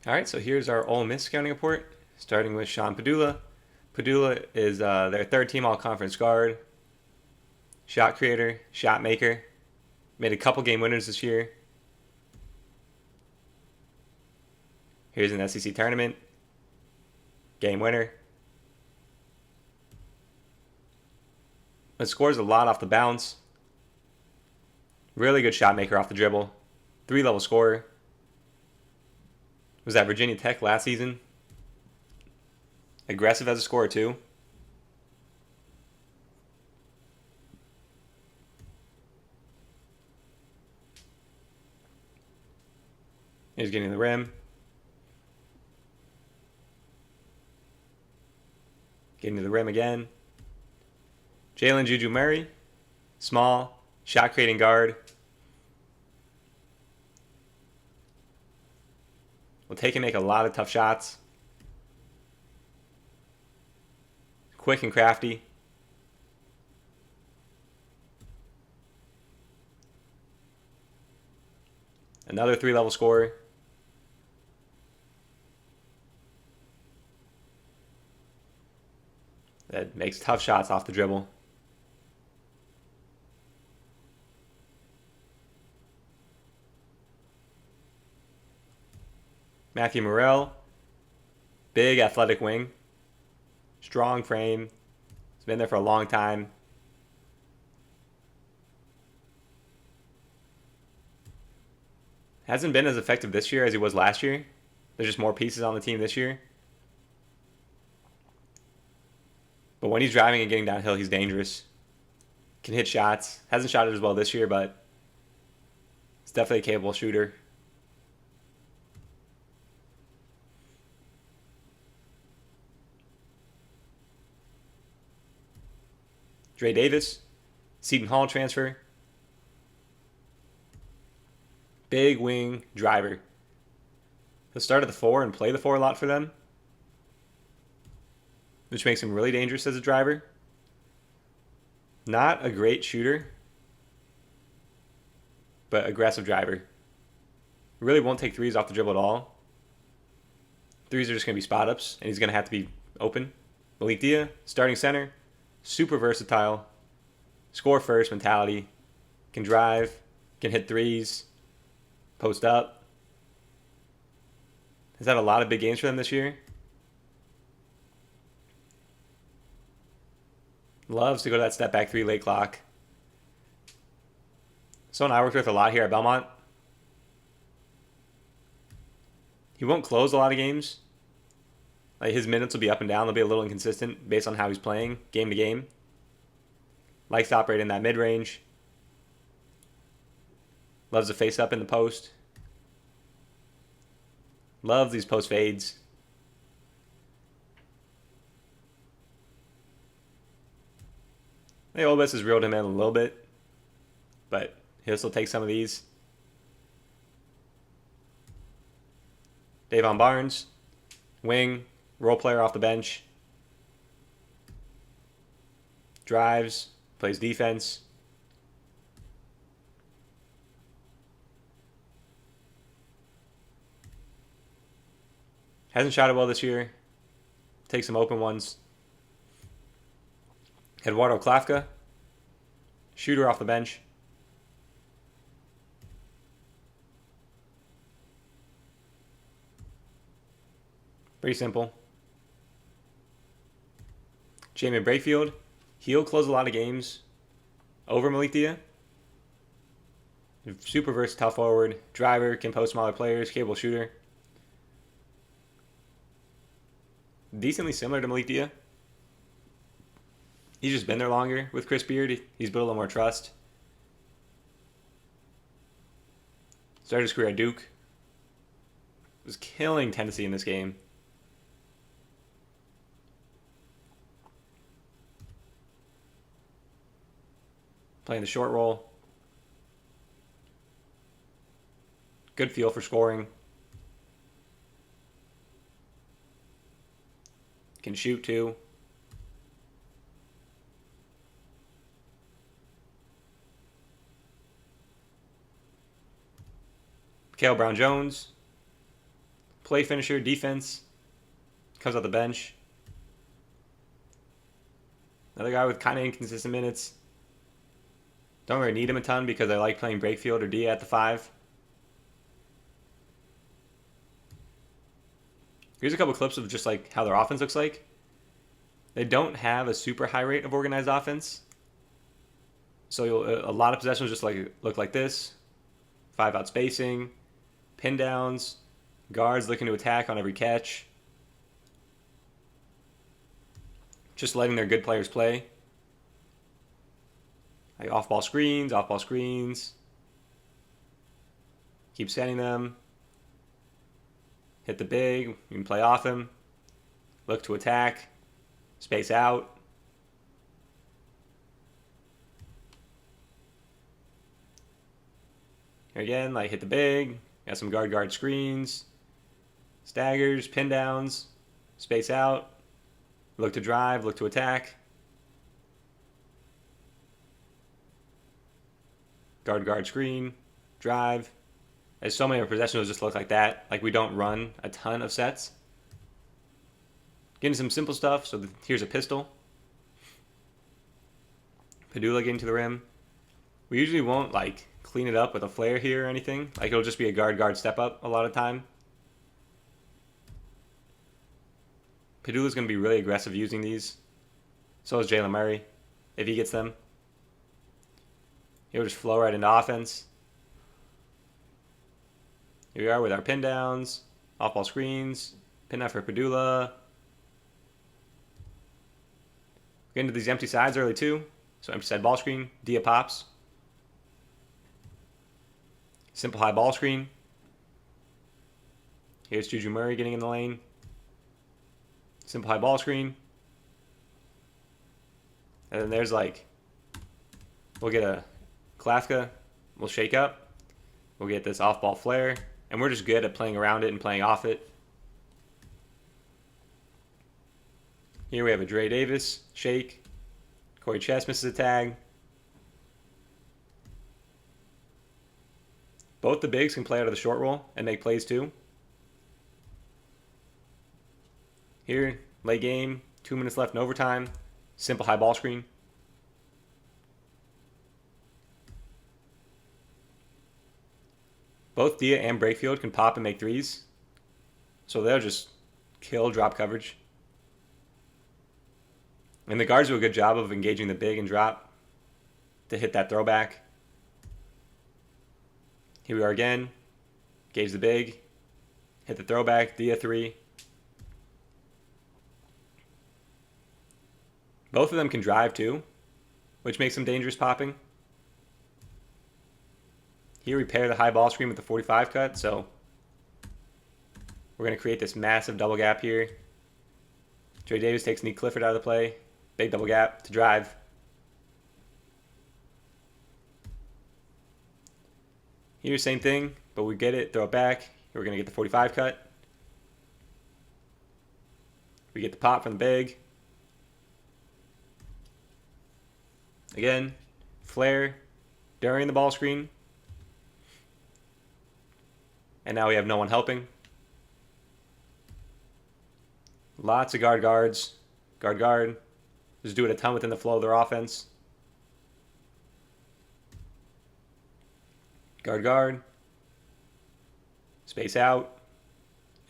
All right, so here's our Ole Miss scouting report, starting with Sean Padula. Padula is their third team all-conference guard, shot creator, shot maker. Made a couple game winners this year. Here's an SEC tournament, game winner. But scores a lot off the bounce. Really good shot maker off the dribble. 3-level scorer. Was at Virginia Tech last season. Aggressive as a scorer too. He's getting the rim. Getting to the rim again. Jalen Juju Murray. Small. Shot creating guard. Will take and make a lot of tough shots. Quick and crafty. Another 3-level scorer. That makes tough shots off the dribble. Matthew Morrell. Big athletic wing. Strong frame. He's been there for a long time. Hasn't been as effective this year as he was last year. There's just more pieces on the team this year. But when he's driving and getting downhill, he's dangerous. Can hit shots. Hasn't shot it as well this year, but he's definitely a capable shooter. Dre Davis, Seton Hall transfer. Big wing driver. He'll start at the 4 and play the 4 a lot for them, which makes him really dangerous as a driver. Not a great shooter, but aggressive driver. Really won't take threes off the dribble at all. Threes are just going to be spot ups, and he's going to have to be open. Malik Dia, starting center, super versatile, score first mentality, can drive, can hit threes, post up. Has had a lot of big games for them this year. Loves to go to that step back 3 late clock. Someone I worked with a lot here at Belmont. He won't close a lot of games. Like his minutes will be up and down. They'll be a little inconsistent based on how he's playing game to game. Likes to operate in that mid-range. Loves to face up in the post. Loves these post fades. Ole Miss has reeled him in a little bit, but he'll still take some of these. Davon Barnes, wing, role player off the bench. Drives, plays defense. Hasn't shot it well this year. Takes some open ones. Eduardo Klafka, shooter off the bench. Pretty simple. Jamin Brakefield, he'll close a lot of games over Malik Dia. Super versatile forward, driver, can post smaller players, capable shooter. Decently similar to Malik Dia. He's just been there longer with Chris Beard. He's built a little more trust. Started his career at Duke. Was killing Tennessee in this game. Playing the short roll. Good feel for scoring. Can shoot too. Cale Brown-Jones, Play finisher, defense. Comes off the bench. Another guy with kind of inconsistent minutes. Don't really need him a ton because I like playing Brakefield or Dia at the 5. Here's a couple clips of just like how their offense looks like. They don't have a super high rate of organized offense. So a lot of possessions just like look like this. 5-out spacing, pin downs, guards looking to attack on every catch. Just letting their good players play. Like off-ball screens, off-ball screens. Keep sending them. Hit the big. You can play off him. Look to attack. Space out. Here again, like hit the big. Got some guard screens. Staggers, pin downs. Space out. Look to drive, look to attack. Guard screen. Drive. There's so many of our possessions just look like that. Like we don't run a ton of sets. Getting some simple stuff. So here's a pistol. Padula getting to the rim. We usually won't like clean it up with a flare here or anything. Like it'll just be a guard step up a lot of time. Padula's going to be really aggressive using these. So is Jalen Murray if he gets them. He'll just flow right into offense. Here we are with our pin downs, off-ball screens, pin down for Padula. Get into these empty sides early too. So empty side ball screen, Dia pops. Simple high ball screen. Here's Juju Murray getting in the lane. Simple high ball screen. And then there's like, we'll get a Klafka, we'll shake up. We'll get this off-ball flare. And we're just good at playing around it and playing off it. Here we have a Dre Davis, shake. Corey Chess misses a tag. Both the bigs can play out of the short roll and make plays too. Here, late game, 2 minutes left in overtime. Simple high ball screen. Both Dia and Brakefield can pop and make threes. So they'll just kill drop coverage. And the guards do a good job of engaging the big and drop to hit that throwback. Here we are again. Engage the big. Hit the throwback. Dia 3. Both of them can drive too, which makes them dangerous popping. Here we pair the high ball screen with the 45 cut, so we're going to create this massive double gap here. Dre Davis takes Nick Clifford out of the play. Big double gap to drive. Here, same thing, but we get it, throw it back. Here we're going to get the 45 cut. We get the pop from the big. Again, flare during the ball screen. And now we have no one helping. Lots of guards. Guard. Just do it a ton within the flow of their offense. Guard. Space out.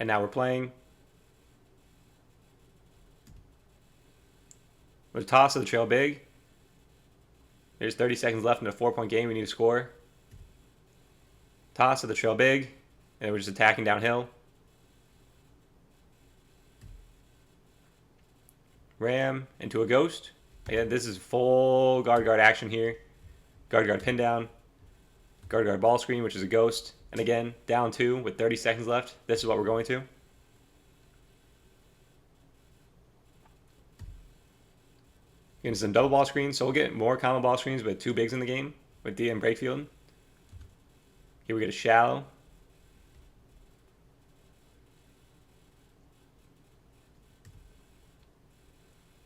And now we're playing. With a toss of the trail big. There's 30 seconds left in a 4-point game. We need to score. Toss of the trail big. And we're just attacking downhill. Ram into a ghost. Again, this is full guard action here. Guard pin down. Guard ball screen, which is a ghost. And again, down 2 with 30 seconds left. This is what we're going to. Getting some double ball screens. So we'll get more combo ball screens with 2 bigs in the game with Dia and Brakefield. Here we get a shallow.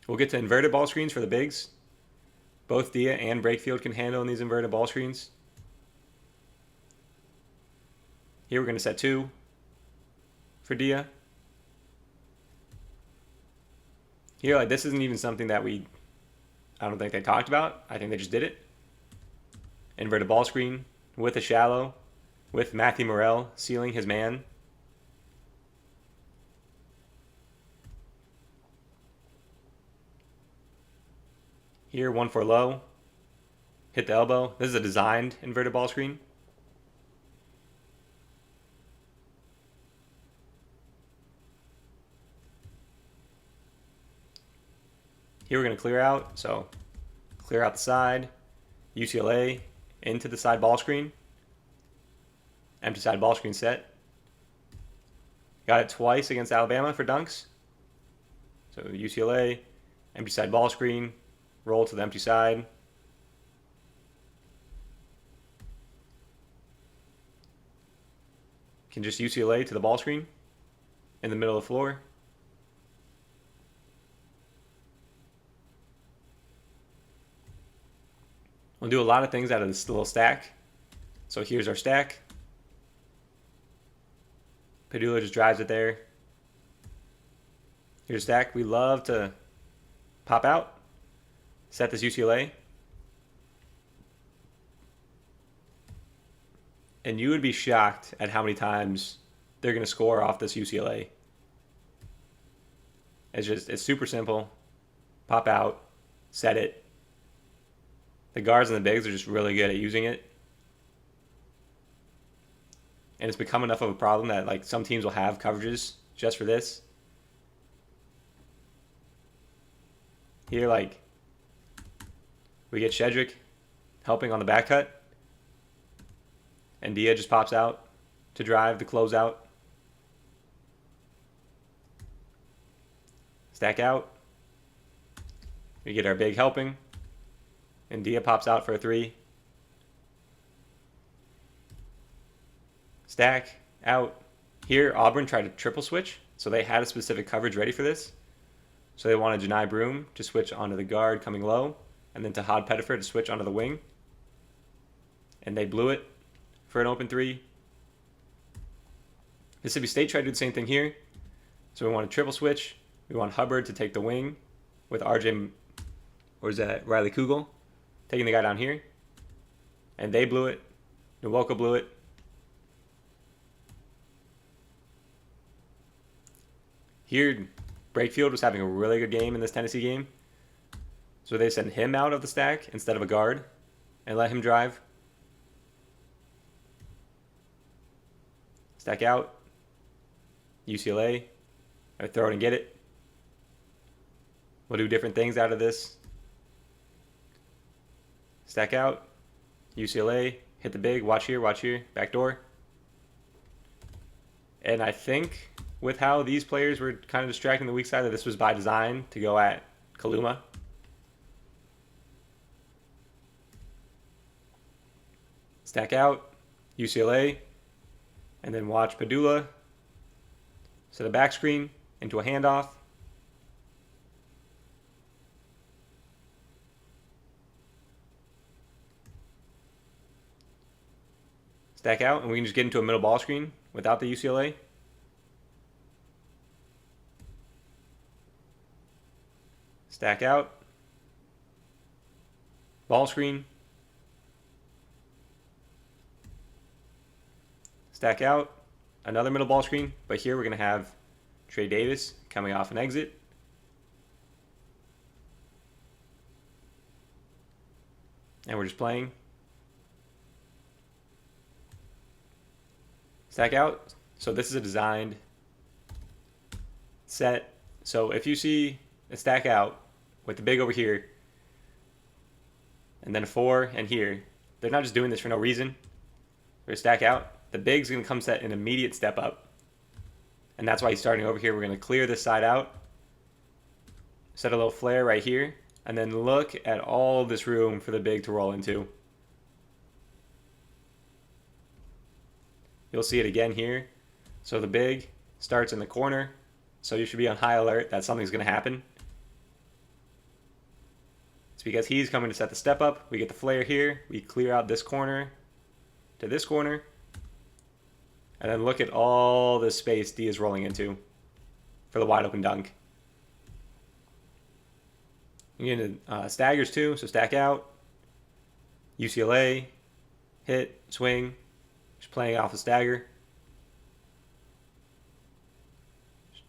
We'll get to inverted ball screens for the bigs. Both Dia and Brakefield can handle in these inverted ball screens. Here we're going to set 2. for Dia. Here, like, this isn't even something that I don't think they talked about. I think they just did it. Inverted ball screen with a shallow, with Matthew Morrell sealing his man. Here, 1-4 low. Hit the elbow. This is a designed inverted ball screen. Here we're going to clear out. So clear out the side. UCLA into the side ball screen. Empty side ball screen set. Got it twice against Alabama for dunks. So UCLA, empty side ball screen, roll to the empty side. Can just UCLA to the ball screen in the middle of the floor. We'll do a lot of things out of this little stack. So here's our stack. Padula just drives it there. Here's a stack. We love to pop out. Set this UCLA. And you would be shocked at how many times they're going to score off this UCLA. It's super simple. Pop out. Set it. The guards and the bigs are just really good at using it. And it's become enough of a problem that like some teams will have coverages just for this. Here, like, we get Shedrick helping on the back cut. And Dia just pops out to drive the closeout. Stack out. We get our big helping. And Dia pops out for a three. Stack out. Here, Auburn tried to triple switch, so they had a specific coverage ready for this. So they wanted Janai Broom to switch onto the guard coming low, and then to Hod Pettifer to switch onto the wing. And they blew it for an open three. Mississippi State tried to do the same thing here. So we want a triple switch. We want Hubbard to take the wing with RJ, or is that Riley Kugel, taking the guy down here. And they blew it. Nwoko blew it. Here, Brakefield was having a really good game in this Tennessee game. So they sent him out of the stack instead of a guard and let him drive. Stack out. UCLA. I throw it and get it. We'll do different things out of this. Stack out. UCLA. Hit the big. Watch here. Watch here. Back door. And I think with how these players were kind of distracting the weak side, that this was by design to go at Kaluma. Stack out. UCLA. And then watch Padula set a back screen into a handoff. Stack out, and we can just get into a middle ball screen without the UCLA. Stack out. Ball screen. Stack out. Another middle ball screen, but here we're going to have Trey Davis coming off an exit. And we're just playing. Stack out. So this is a designed set. So if you see a stack out with the big over here, and then a 4 and here, they're not just doing this for no reason. They're stack out. The big's going to come set an immediate step up. And that's why he's starting over here. We're going to clear this side out. Set a little flare right here. And then look at all this room for the big to roll into. You'll see it again here. So the big starts in the corner. So you should be on high alert that something's going to happen. It's because he's coming to set the step up. We get the flare here. We clear out this corner to this corner. And then look at all the space D is rolling into for the wide open dunk. You get into staggers too, so stack out. UCLA, hit, swing, just playing off the stagger.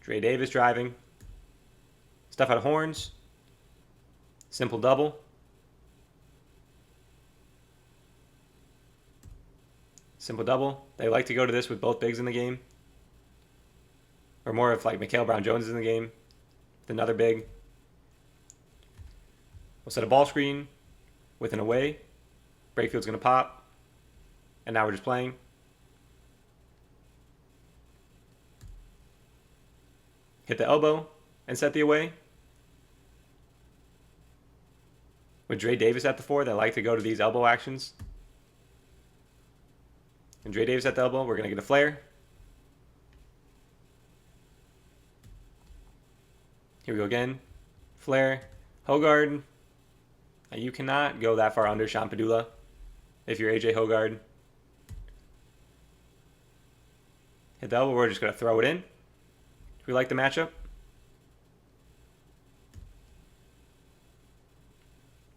Dre Davis driving. Stuff out of horns. Simple double. Simple double. They like to go to this with both bigs in the game. Or more if like Mikhail Brown-Jones is in the game with another big. We'll set a ball screen with an away. Breakfield's going to pop. And now we're just playing. Hit the elbow and set the away. With Dre Davis at the 4, they like to go to these elbow actions. And Dre Davis at the elbow, we're going to get a flare. Here we go again. Flare. Hogard. Now you cannot go that far under Sean Padula if you're AJ Hogard. Hit the elbow, we're just going to throw it in. We like the matchup.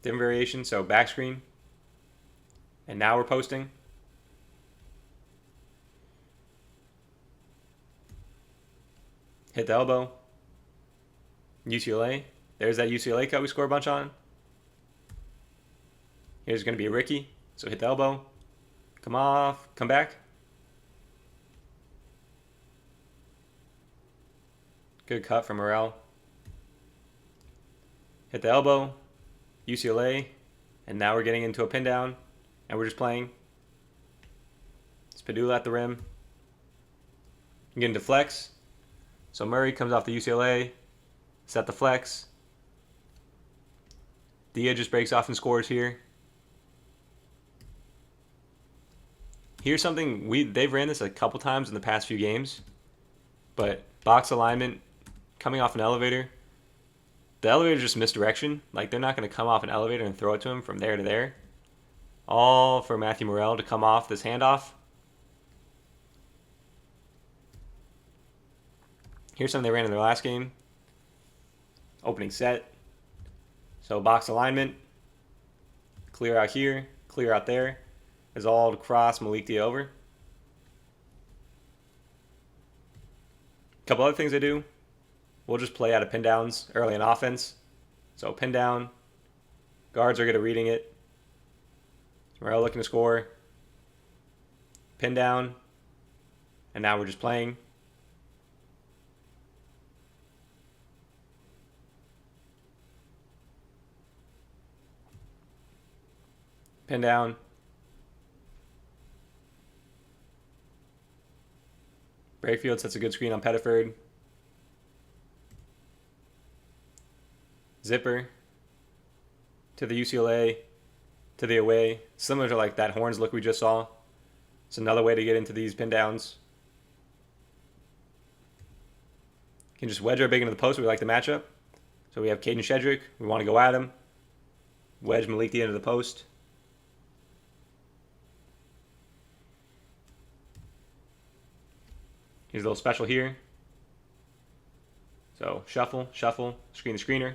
Different variation, so back screen. And now we're posting. Hit the elbow. UCLA. There's that UCLA cut we score a bunch on. Here's going to be a Ricky. So hit the elbow. Come off. Come back. Good cut from Morel. Hit the elbow. UCLA. And now we're getting into a pin down. And we're just playing. It's Padula at the rim. You get into flex. So Murray comes off the UCLA. Set the flex. Dia just breaks off and scores here. Here's something they've ran this a couple times in the past few games, but box alignment coming off an elevator. The elevator just misdirection. Like they're not going to come off an elevator and throw it to him from there to there. All for Matthew Morel to come off this handoff. Here's something they ran in their last game. Opening set. So box alignment. Clear out here. Clear out there. Is all to cross Malik Dia over. A couple other things they do. We'll just play out of pin downs early in offense. So pin down. Guards are good at reading it. Morel looking to score. Pin down. And now we're just playing. Pin down. Brakefield sets a good screen on Pettiford. Zipper to the UCLA, to the away. Similar to like that horns look we just saw. It's another way to get into these pin downs. You can just wedge our big into the post. We like the matchup. So we have Caden Shedrick. We want to go at him. Wedge Malik Dia into the post. Here's a little special here. So shuffle, shuffle, screen the screener.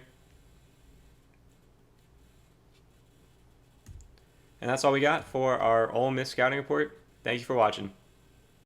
And that's all we got for our Ole Miss scouting report. Thank you for watching.